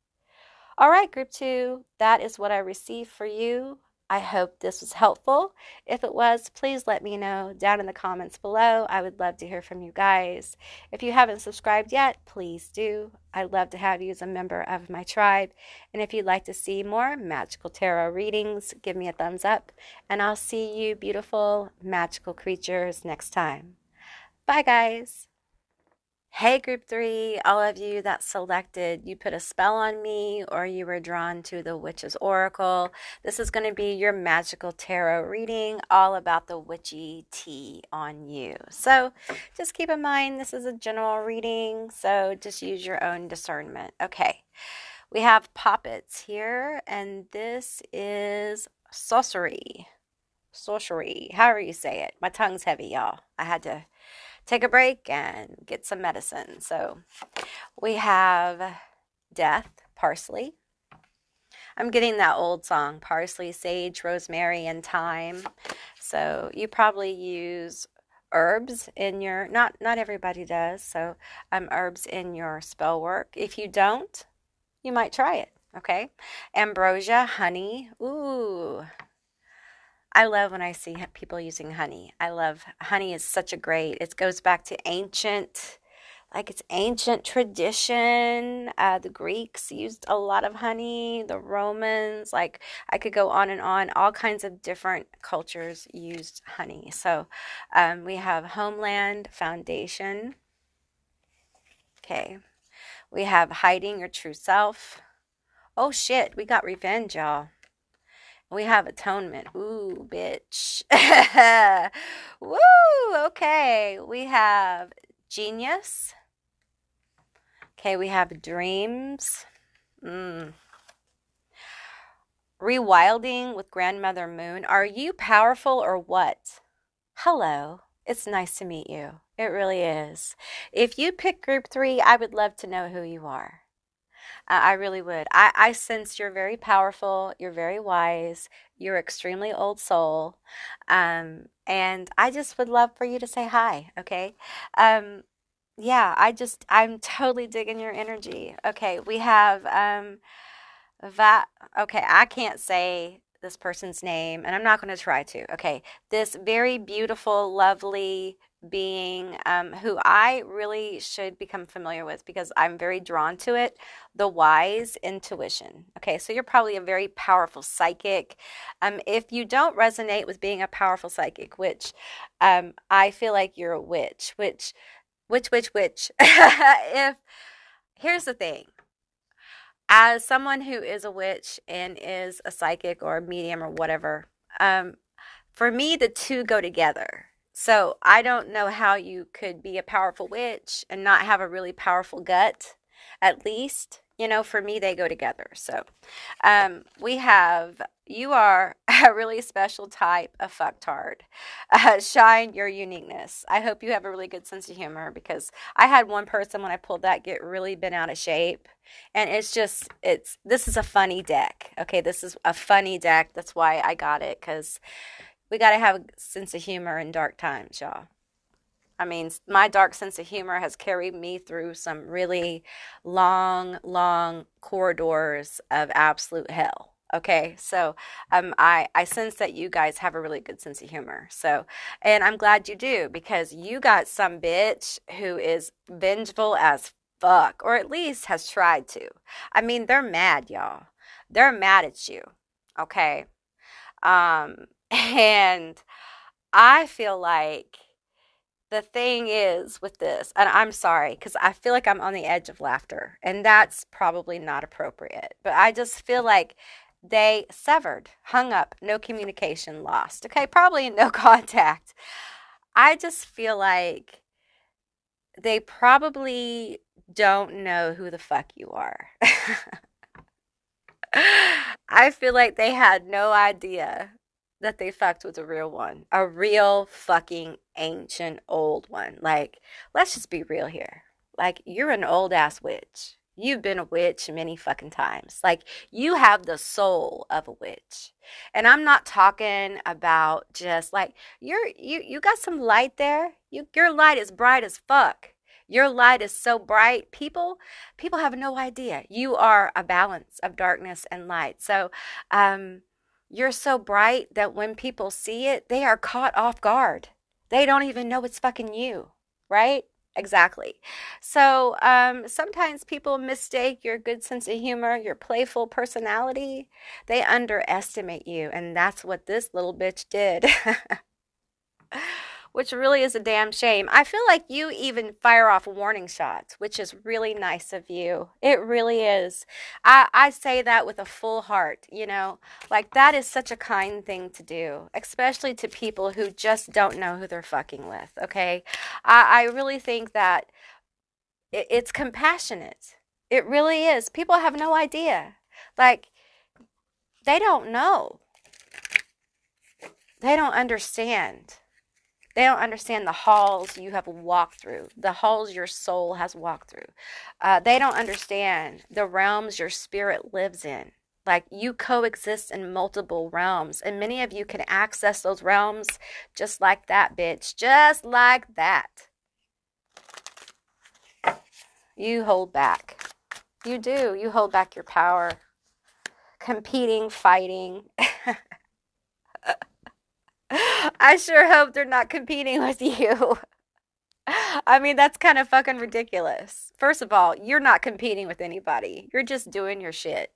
All right, group 2, that is what I received for you. I hope this was helpful. If it was, please let me know down in the comments below. I would love to hear from you guys. If you haven't subscribed yet, please do. I'd love to have you as a member of my tribe. And if you'd like to see more magical tarot readings, give me a thumbs up. And I'll see you beautiful magical creatures next time. Bye, guys. Hey, group 3, all of you that selected, you put a spell on me or you were drawn to the Witch's Oracle. This is going to be your magical tarot reading, all about the witchy tea on you. So just keep in mind, this is a general reading, so just use your own discernment. Okay, we have poppets here, and this is sorcery. Sorcery, however you say it. My tongue's heavy, y'all. I had to take a break and get some medicine. So we have death, parsley. I'm getting that old song, parsley, sage, rosemary, and thyme. So you probably use herbs in your, not everybody does, so herbs in your spell work. If you don't, you might try it, okay? Ambrosia, honey, ooh. I love when I see people using honey. Honey is such a great, it goes back to ancient tradition. The Greeks used a lot of honey, the Romans, I could go on and on. All kinds of different cultures used honey. So we have homeland, foundation. Okay. We have hiding your true self. Oh shit, we got revenge, y'all. We have atonement. Ooh, bitch. Woo, okay. We have genius. Okay, we have dreams. Rewilding with Grandmother Moon. Are you powerful or what? Hello. It's nice to meet you. It really is. If you pick group 3, I would love to know who you are. I really would. I sense you're very powerful. You're very wise. You're extremely old soul. And I just would love for you to say hi, okay? Yeah, I'm totally digging your energy. Okay, we have, okay, I can't say this person's name, and I'm not going to try to, okay? This very beautiful, lovely being who I really should become familiar with because I'm very drawn to it, the wise intuition. Okay, so you're probably a very powerful psychic. If you don't resonate with being a powerful psychic, which I feel like you're a witch, which if here's the thing, as someone who is a witch and is a psychic or a medium or whatever, for me the two go together. So I don't know how you could be a powerful witch and not have a really powerful gut, at least. you know, for me, they go together. So we have, you are a really special type of fucktard. Shine your uniqueness. I hope you have a really good sense of humor, because I had one person when I pulled that get really bent out of shape. And it's just, this is a funny deck. Okay, this is a funny deck. That's why I got it, because we got to have a sense of humor in dark times, y'all. I mean, my dark sense of humor has carried me through some really long, long corridors of absolute hell. Okay, so I sense that you guys have a really good sense of humor. So, and I'm glad you do, because you got some bitch who is vengeful as fuck, or at least has tried to. I mean, they're mad, y'all. They're mad at you. Okay, and I feel like the thing is with this, and I'm sorry because I feel like I'm on the edge of laughter, and that's probably not appropriate, but I just feel like they severed, hung up, no communication, lost. Okay, probably no contact. I just feel like they probably don't know who the fuck you are. I feel like they had no idea that they fucked with a real one, a real fucking ancient old one. Like, let's just be real here. Like, you're an old ass witch. You've been a witch many fucking times. Like, you have the soul of a witch. And I'm not talking about just like you got some light there. Your light is bright as fuck. Your light is so bright. People have no idea. You are a balance of darkness and light. So, you're so bright that when people see it, they are caught off guard. They don't even know it's fucking you, right? Exactly. So sometimes people mistake your good sense of humor, your playful personality. They underestimate you, and that's what this little bitch did. Which really is a damn shame. I feel like you even fire off warning shots, which is really nice of you. It really is. I say that with a full heart, you know, like that is such a kind thing to do, especially to people who just don't know who they're fucking with, okay? I really think that it's compassionate. It really is. People have no idea. Like, they don't know. They don't understand. They don't understand the halls you have walked through, the halls your soul has walked through. They don't understand the realms your spirit lives in. Like, you coexist in multiple realms, and many of you can access those realms just like that, bitch. Just like that. You hold back. You do. You hold back your power. Competing, fighting. I sure hope they're not competing with you. I mean, that's kind of fucking ridiculous. First of all, you're not competing with anybody. You're just doing your shit.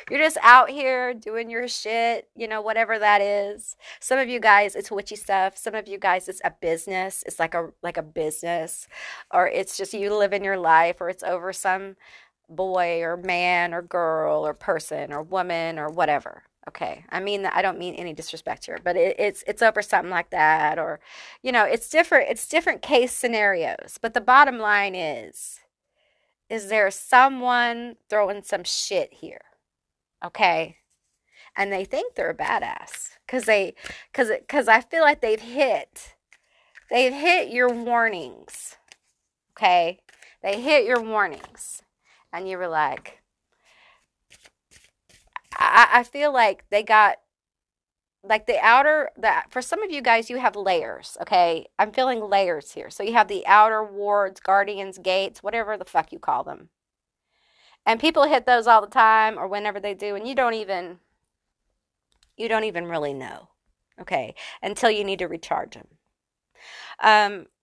You're just out here doing your shit, you know, whatever that is. Some of you guys, it's witchy stuff. Some of you guys, it's a business. It's like a business, or it's just you living your life, or it's over some boy or man or girl or person or woman or whatever. Okay, I mean, I don't mean any disrespect here, but it's over something like that, or you know, it's different. It's different case scenarios. But the bottom line is there someone throwing some shit here? Okay, and they think they're a badass because I feel like they've hit your warnings. Okay, they hit your warnings, and you were like, I feel like they got like the outer that for some of you guys you have layers, okay? I'm feeling layers here. So you have the outer wards, guardians, gates, whatever the fuck you call them. And people hit those all the time or whenever they do, and you don't even really know. Okay? Until you need to recharge them.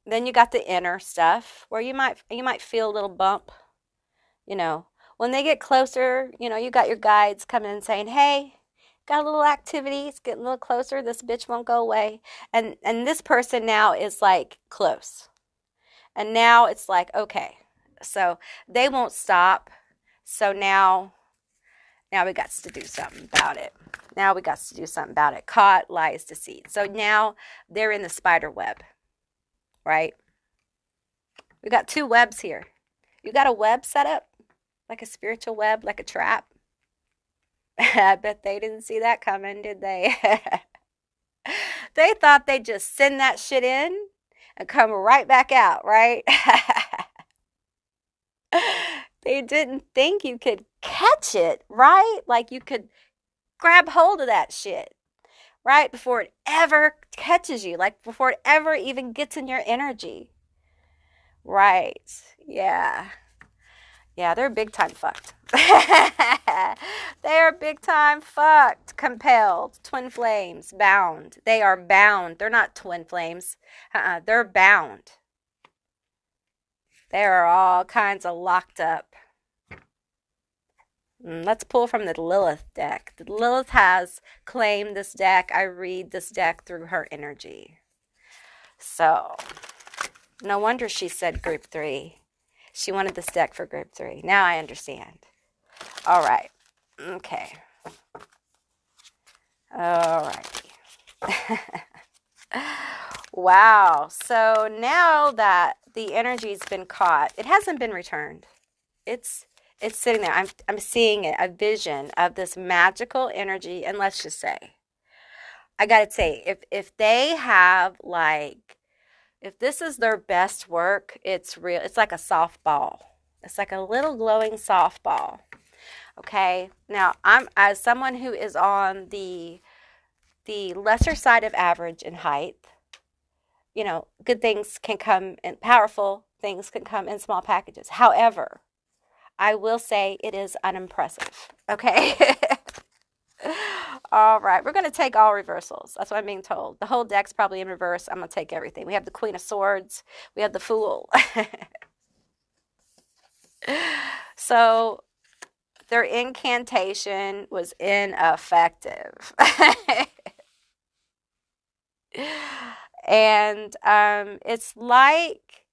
Then you got the inner stuff where you might feel a little bump, you know. When they get closer, you know, you got your guides coming and saying, "Hey, got a little activity. It's getting a little closer. This bitch won't go away." And this person now is like close. And now it's like, okay. So they won't stop. So now we got to do something about it. Now we got to do something about it. Caught, lies, deceit. So now they're in the spider web, right? We got two webs here. You got a web set up? Like a spiritual web, like a trap. I bet they didn't see that coming, did they? They thought they'd just send that shit in and come right back out, right? They didn't think you could catch it, right? Like you could grab hold of that shit, right? Before it ever catches you, like before it ever even gets in your energy. Right. Yeah. Yeah, they're big time fucked. They are big time fucked. Compelled. Twin flames. Bound. They are bound. They're not twin flames. They're bound. They are all kinds of locked up. Let's pull from the Lilith deck. The Lilith has claimed this deck. I read this deck through her energy. So, no wonder she said group 3. She wanted this deck for group 3. Now I understand. All right. Okay. All righty. Wow. So now that the energy's been caught, it hasn't been returned. It's sitting there. I'm seeing it, a vision of this magical energy. And let's just say, I gotta say, if they have like, if this is their best work, it's real. It's like a softball. It's like a little glowing softball. Okay. Now I'm, as someone who is on the lesser side of average in height, you know, good things can come in, powerful things can come in small packages. However, I will say it is unimpressive. Okay. All right. We're going to take all reversals. That's what I'm being told. The whole deck's probably in reverse. I'm going to take everything. We have the Queen of Swords. We have the Fool. So their incantation was ineffective. And it's like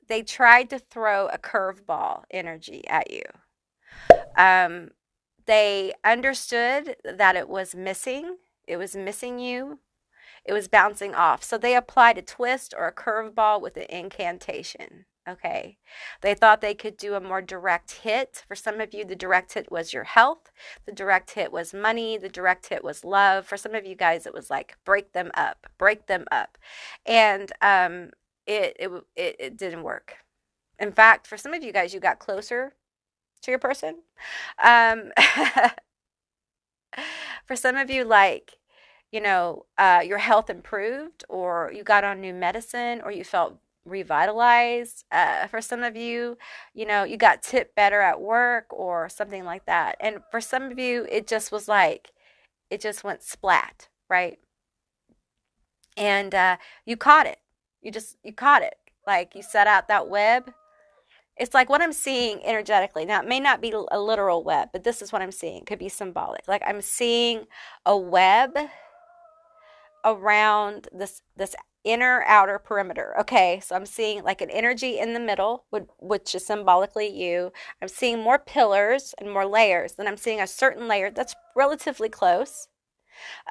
they tried to throw a curveball energy at you. They understood that it was missing. It was missing you. It was bouncing off. So they applied a twist or a curveball with an incantation. Okay. They thought they could do a more direct hit. For some of you, the direct hit was your health. The direct hit was money. The direct hit was love. For some of you guys, it was like break them up, break them up. And it didn't work. In fact, for some of you guys, you got closer to your person. For some of you, like, you know, your health improved, or you got on new medicine, or you felt revitalized. For some of you, you know, you got tipped better at work or something like that. And for some of you, it just was like, it just went splat, right? And you caught it. You caught it. Like you set out that web. It's like what I'm seeing energetically. Now, it may not be a literal web, but this is what I'm seeing. It could be symbolic. Like I'm seeing a web around this inner outer perimeter. Okay, so I'm seeing like an energy in the middle, which is symbolically you. I'm seeing more pillars and more layers. Then I'm seeing a certain layer that's relatively close.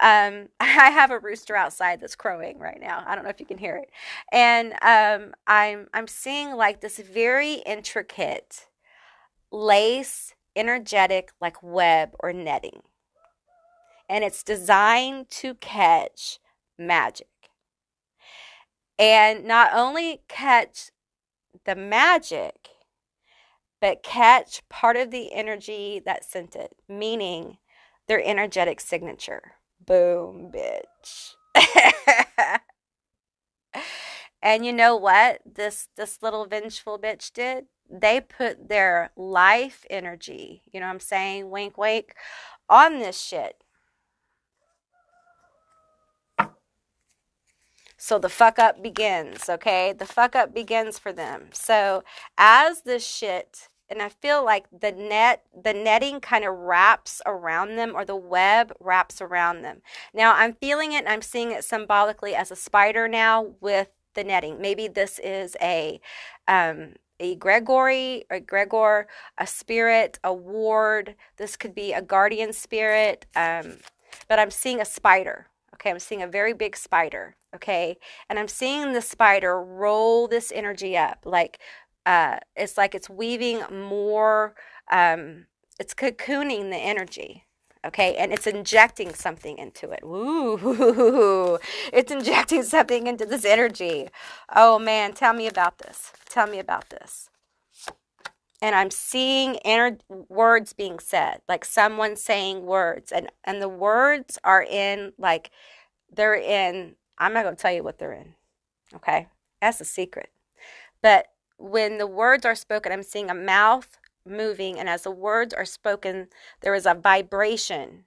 I have a rooster outside that's crowing right now. I don't know if you can hear it. And I'm seeing like this very intricate lace, energetic like web or netting. And it's designed to catch magic. And not only catch the magic, but catch part of the energy that sent it, meaning their energetic signature. Boom, bitch. And you know what this little vengeful bitch did? They put their life energy, you know what I'm saying, wink, wink, on this shit. So the fuck up begins, okay? The fuck up begins for them. So as this shit, and I feel like the netting kind of wraps around them, or the web wraps around them. Now I'm feeling it and I'm seeing it symbolically as a spider now with the netting. Maybe this is a Gregor, a spirit, a ward. This could be a guardian spirit, but I'm seeing a spider. Okay, I'm seeing a very big spider. Okay, and I'm seeing the spider roll this energy up, like It's like it's weaving more, it's cocooning the energy. Okay, and it's injecting something into it. Ooh, it's injecting something into this energy. Oh man, tell me about this. Tell me about this. And I'm seeing words being said, like someone saying words, and the words are in, like, they're in, I'm not going to tell you what they're in. Okay, that's a secret. But when the words are spoken, I'm seeing a mouth moving, and as the words are spoken, there is a vibration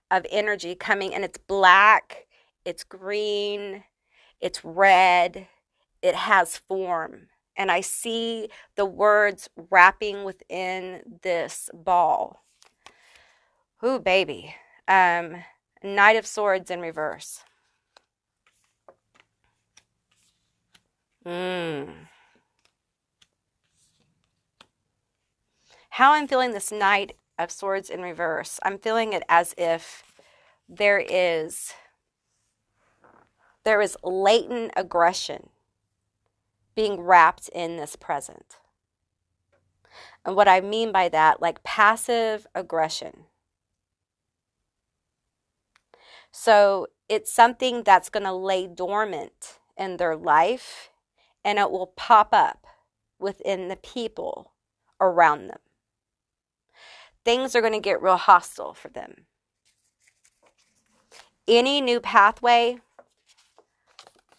of energy coming, and it's black, it's green, it's red, it has form. And I see the words wrapping within this ball. Ooh, baby. Knight of Swords in reverse. How I'm feeling this Knight of Swords in reverse, I'm feeling it as if there is latent aggression being wrapped in this present. And what I mean by that, like passive aggression. So it's something that's going to lay dormant in their life, and it will pop up within the people around them. Things are going to get real hostile for them. Any new pathway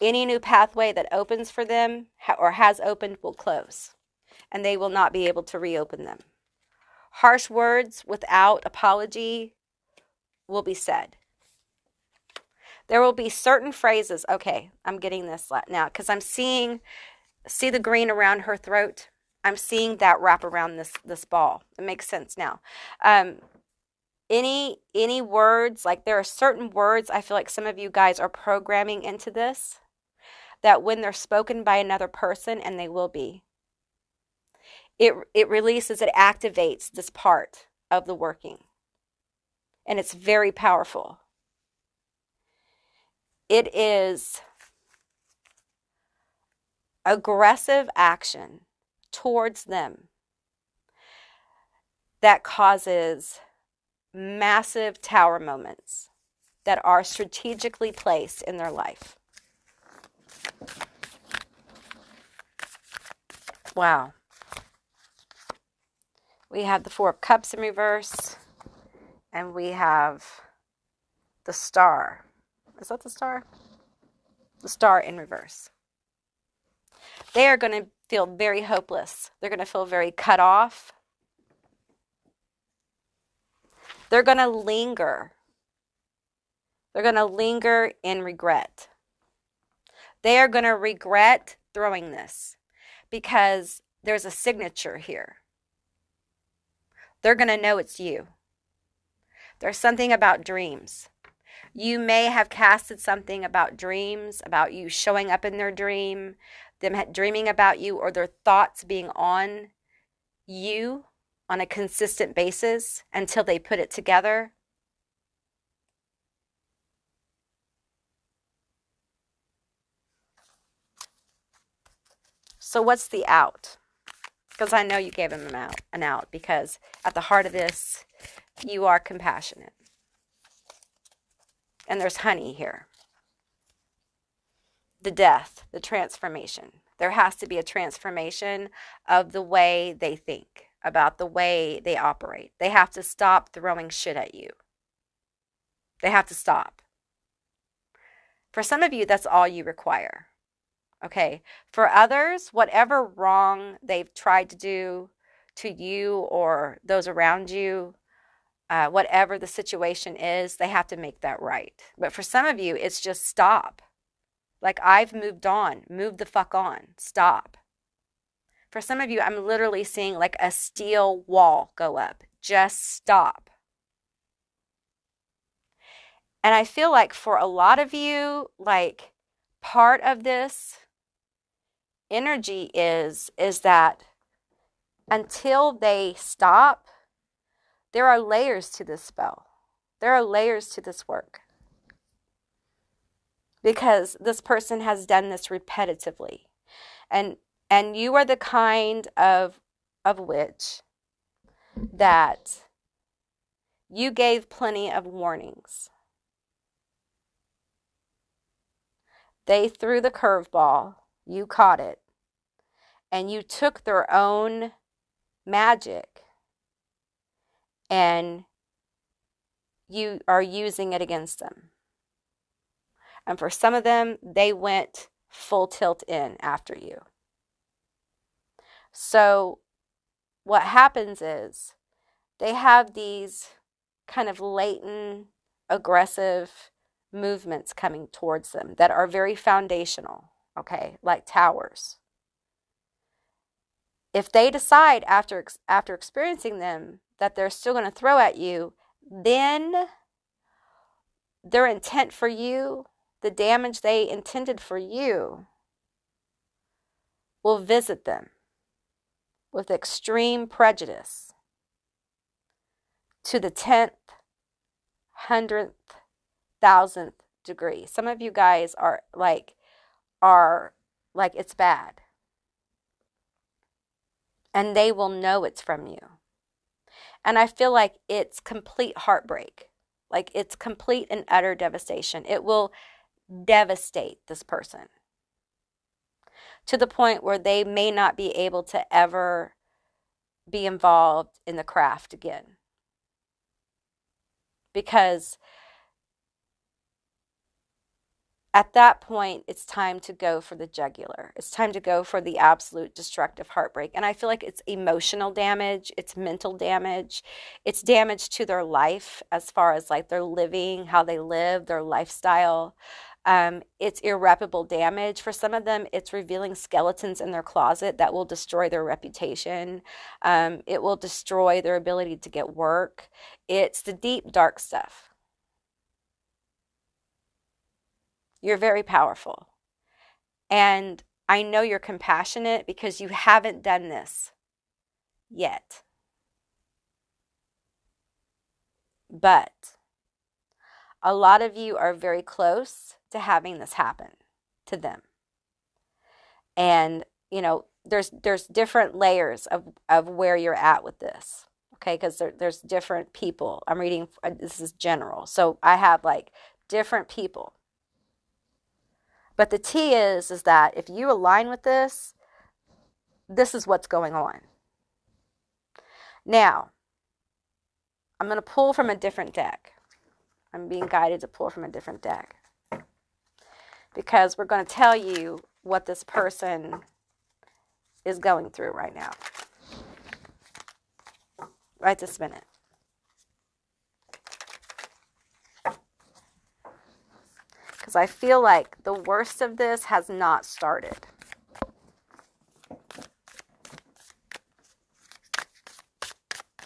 that opens for them or has opened will close, and they will not be able to reopen them. Harsh words without apology will be said. There will be certain phrases. Okay, I'm getting this now because I'm see the green around her throat? I'm seeing that wrap around this ball. It makes sense now. Any words, like there are certain words I feel like some of you guys are programming into this, that when they're spoken by another person, and they will be, it releases, it activates this part of the working. And it's very powerful. It is aggressive action towards them that causes massive tower moments that are strategically placed in their life. Wow. We have the Four of Cups in reverse, and we have the Star. Is that the Star? The Star in reverse. They are going to feel very hopeless. They're going to feel very cut off. They're going to linger. They're going to linger in regret. They are going to regret throwing this because there's a signature here. They're going to know it's you. There's something about dreams. You may have casted something about dreams, about you showing up in their dream, them dreaming about you, or their thoughts being on you on a consistent basis until they put it together. So what's the out? Because I know you gave him an out because at the heart of this, you are compassionate. And there's honey here. The death, the transformation. There has to be a transformation of the way they think, about the way they operate. They have to stop throwing shit at you. They have to stop. For some of you, that's all you require. Okay. For others, whatever wrong they've tried to do to you or those around you, whatever the situation is, they have to make that right. But for some of you, it's just stop. Like, I've moved on. Move the fuck on. Stop. For some of you, I'm literally seeing like a steel wall go up. Just stop. And I feel like for a lot of you, like, part of this energy is that until they stop, there are layers to this spell. There are layers to this work. Because this person has done this repetitively. And And you are the kind of witch that you gave plenty of warnings. They threw the curveball, you caught it, and you took their own magic and you are using it against them. And for some of them, they went full tilt in after you. So what happens is they have these kind of latent, aggressive movements coming towards them that are very foundational, okay, like towers. If they decide after experiencing them that they're still going to throw at you, then their intent for you, the damage they intended for you, will visit them with extreme prejudice to the 10th, 100th, 1000th degree. Some of you guys are like it's bad. And they will know it's from you. And I feel like it's complete heartbreak. Like it's complete and utter devastation. It will devastate this person to the point where they may not be able to ever be involved in the craft again. Because at that point, it's time to go for the jugular. It's time to go for the absolute destructive heartbreak. And I feel like it's emotional damage. It's mental damage. It's damage to their life as far as like their living, how they live, their lifestyle. It's irreparable damage. For some of them, it's revealing skeletons in their closet that will destroy their reputation. It will destroy their ability to get work. It's the deep, dark stuff. You're very powerful. And I know you're compassionate because you haven't done this yet. But a lot of you are very close to having this happen to them. And, you know, there's different layers of where you're at with this. Okay, because there's different people. I'm reading, this is general. So I have like different people. But the T is that if you align with this, this is what's going on. Now, I'm going to pull from a different deck. I'm being guided to pull from a different deck. Because we're going to tell you what this person is going through right now. Right this minute. Because I feel like the worst of this has not started.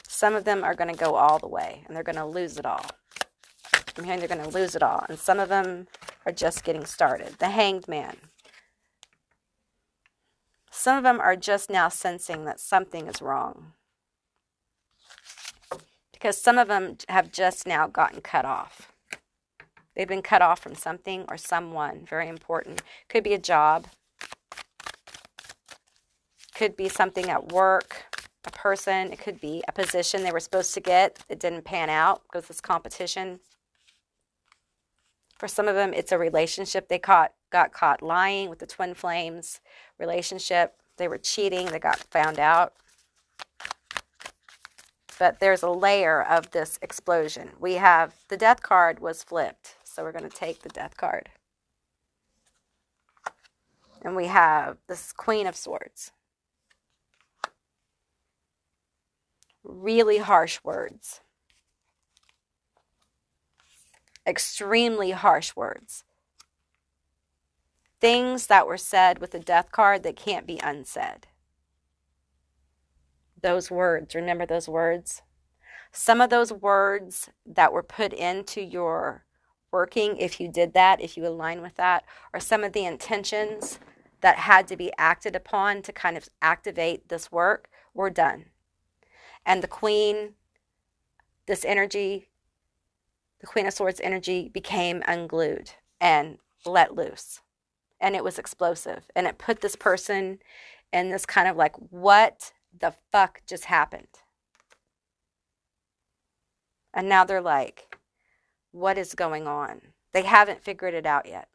Some of them are going to go all the way, and they're going to lose it all. I'm hearing they're going to lose it all, and some of them are just getting started. The Hanged Man. Some of them are just now sensing that something is wrong. Because some of them have just now gotten cut off. They've been cut off from something or someone very important. Could be a job. Could be something at work, a person. It could be a position they were supposed to get. It didn't pan out because of this competition. For some of them, it's a relationship. They got caught lying with the twin flames relationship. They were cheating. They got found out. But there's a layer of this explosion. We have the Death card was flipped. So we're going to take the Death card. And we have this Queen of Swords. Really harsh words. Extremely harsh words. Things that were said with the Death card that can't be unsaid. Those words, remember those words? Some of those words that were put into your working, if you did that, if you align with that, or some of the intentions that had to be acted upon to kind of activate this work, were done. And the Queen, this energy, the Queen of Swords energy became unglued and let loose. And it was explosive. And it put this person in this kind of like, what the fuck just happened? And now they're like, what is going on? They haven't figured it out yet.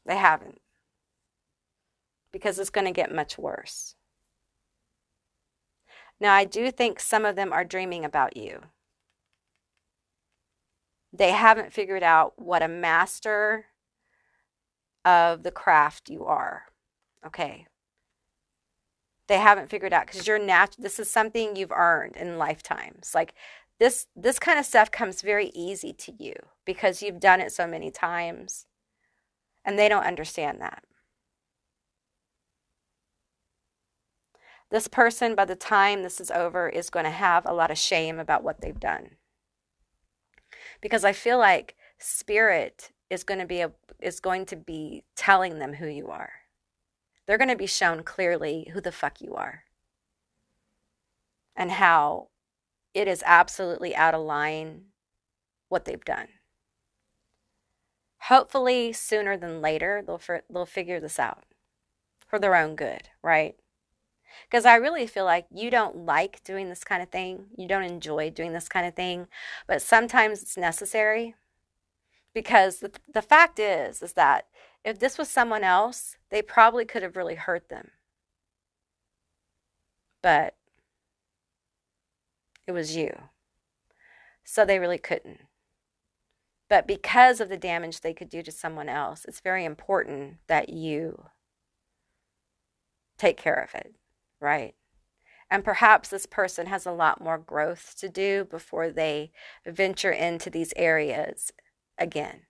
They haven't. Because it's going to get much worse. Now, I do think some of them are dreaming about you. They haven't figured out what a master of the craft you are. Okay. They haven't figured out, because this is something you've earned in lifetimes. Like this kind of stuff comes very easy to you because you've done it so many times, and they don't understand that. This person, by the time this is over, is going to have a lot of shame about what they've done. Because I feel like spirit is going to be telling them who you are. They're going to be shown clearly who the fuck you are. And how it is absolutely out of line what they've done. Hopefully sooner than later they'll figure this out for their own good, right? Because I really feel like you don't like doing this kind of thing. You don't enjoy doing this kind of thing. But sometimes it's necessary. Because the fact is that if this was someone else, they probably could have really hurt them. But it was you. So they really couldn't. But because of the damage they could do to someone else, it's very important that you take care of it. Right? And perhaps this person has a lot more growth to do before they venture into these areas again.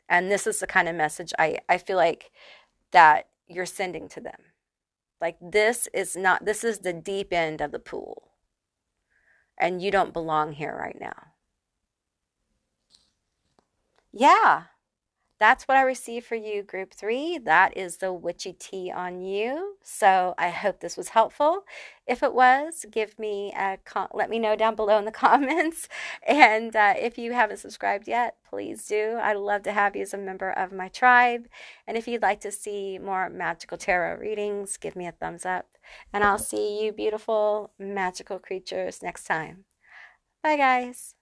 And this is the kind of message I feel like that you're sending to them. Like this is the deep end of the pool. And you don't belong here right now. Yeah. That's what I received for you, group 3. That is the witchy tea on you. So I hope this was helpful. If it was, let me know down below in the comments. And if you haven't subscribed yet, please do. I'd love to have you as a member of my tribe. And if you'd like to see more magical tarot readings, give me a thumbs up. And I'll see you beautiful magical creatures next time. Bye, guys.